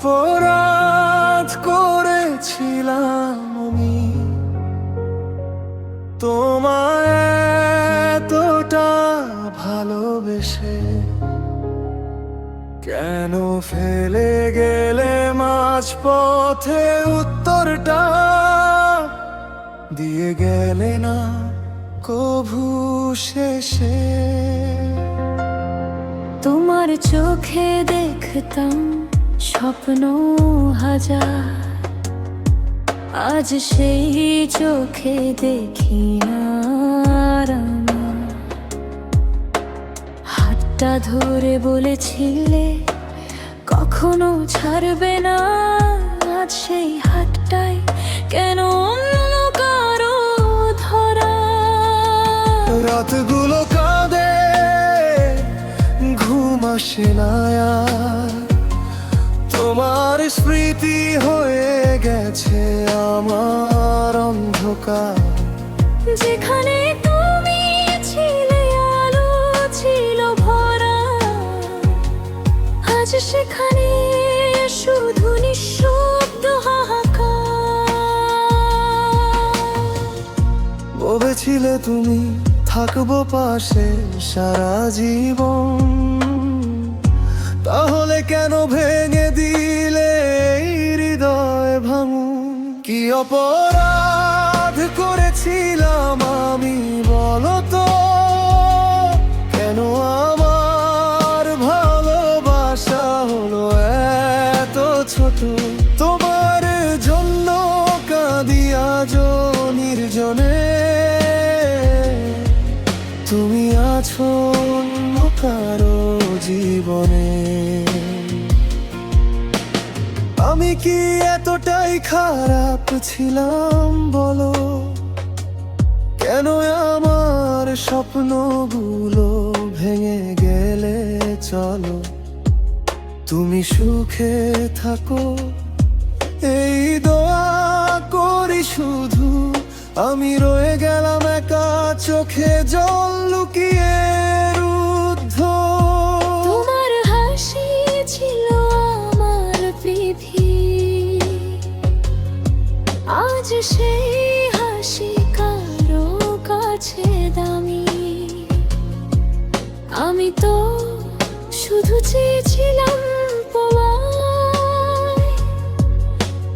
অপরাধ করেছিলাম আমি তোমায় এতটা ভালোবেসে? কেন ফেলে গেলে মাঝপথে? উত্তরটা দিয়ে গেলে না কভু শেষে। তোমার চোখে দেখতাম স্বপ্ন হাজার, আজ সেই চোখে দেখি না আর আমার। হাতটা ধরে বলেছিলে কখনো ছাড়বে না, আজ সেই হাতটাই কেন অন্য কারো ধরা। রাতগুলো কাঁদে, ঘুম আসে না আর, তোমার স্মৃতি হয়ে গেছে আমার অন্ধকার। যেখানে তুমি ছিলে আলো ছিল ভরা, আজ সেখানে শুধু নিঃশব্দ হাহাকার। ভেবেছিলে তুমি থাকবো পাশে সারা জীবন, তাহলে কেন ভেঙে দিলে এই হৃদয় ভাঙুন? কি অপরাধ করেছিলাম আমি বলো তো? কেন আমার ভালোবাসা হলো এত ছোট? তোমার জন্য কাঁদি আজ নির্জনে, তুমি আছো অন্য কারো জীবনে। আমি কি এতটাই খারাপ ছিলাম বলো? কেন আমার স্বপ্নগুলো ভেঙে গেলে চলো? তুমি সুখে থাকো এই দোয়া করি শুধু, আমি রয়ে গেলাম একা চোখে জল লুকিয়ে রুদ্ধ। তোমার হাসি ছিল আমার পৃথিবী, আজ সেই হাসি কারো কাছে দামি। আমি তো শুধু চেয়েছিলাম তোমায়,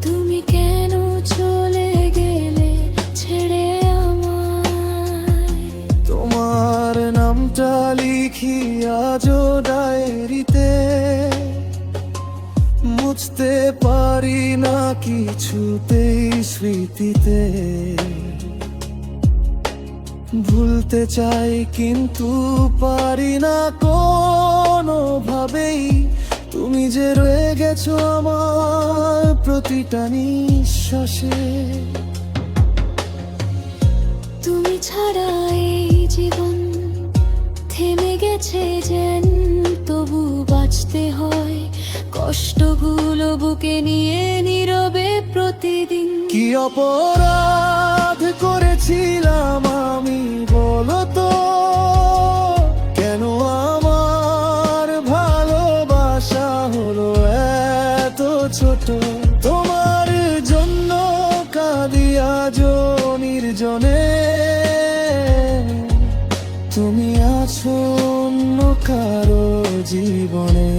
তুমি কেন চলে গেলে ছেড়ে আমায়। তোমার নামটা লিখি আজও ডায়েরিতে, মুছতে পারি না কিছুতেই স্মৃতিতে। ভুলতে চাই কিন্তু পারি না কোনোভাবেই, তুমি যে রয়ে গেছো আমার প্রতিটা নিঃশ্বাসে। তুমি ছাড়া এই জীবন থেমে গেছে যেন, তবু বাঁচতে হয় কষ্টগুলো বুকে নিয়ে নীরবে প্রতিদিন। কি অপরাধ করেছিলাম আমি বলো তো? কেন আমার ভালোবাসা হলো এত ছোট? তোমার জন্য কাঁদি আজ নির্জনে, তুমি আছো অন্য কারো জীবনে।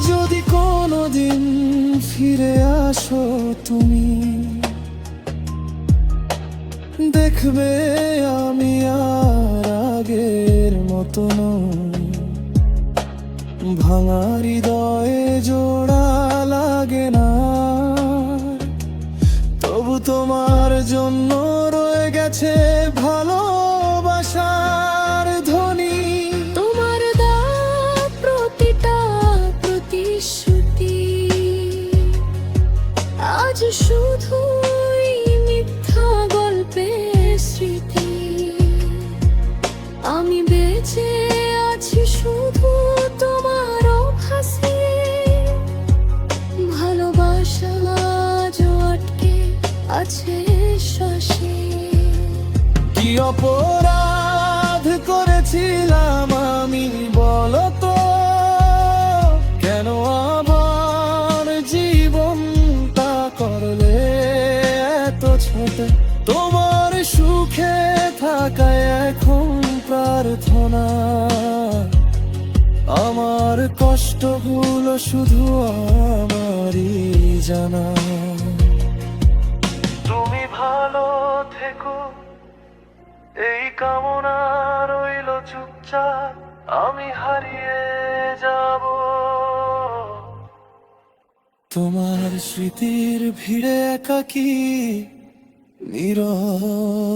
যদি কোনোদিন ফিরে আসো তুমি, দেখবে আমি আর আগের মতো নই। ভাঙা হৃদয়ে জোড়া লাগে না, তবু তোমার জন্য রয়ে গেছে ভালোবাসার ধ্বনি। তোমার দেওয়া প্রতিটা প্রতিশ্রুতি আজ শুধুই মিথ্যা গল্পের স্মৃতি। আমি বেঁচে আছি শুধু তোমার অভ্যাসে, আছে শ্বাসে। কি অপরাধ করেছিলাম আমি বলতো, কেন আমার জীবনটা করলে এত ছোট? তোমার সুখে থাকায় এখন প্রার্থনা, আমার কষ্টগুলো শুধু আমারই জানা। তুমি ভালো থেকো এই কামনা রইল চুপচাপ, আমি হারিয়ে যাব তোমার স্মৃতির ভিড়ে একাকী নীরবতায়।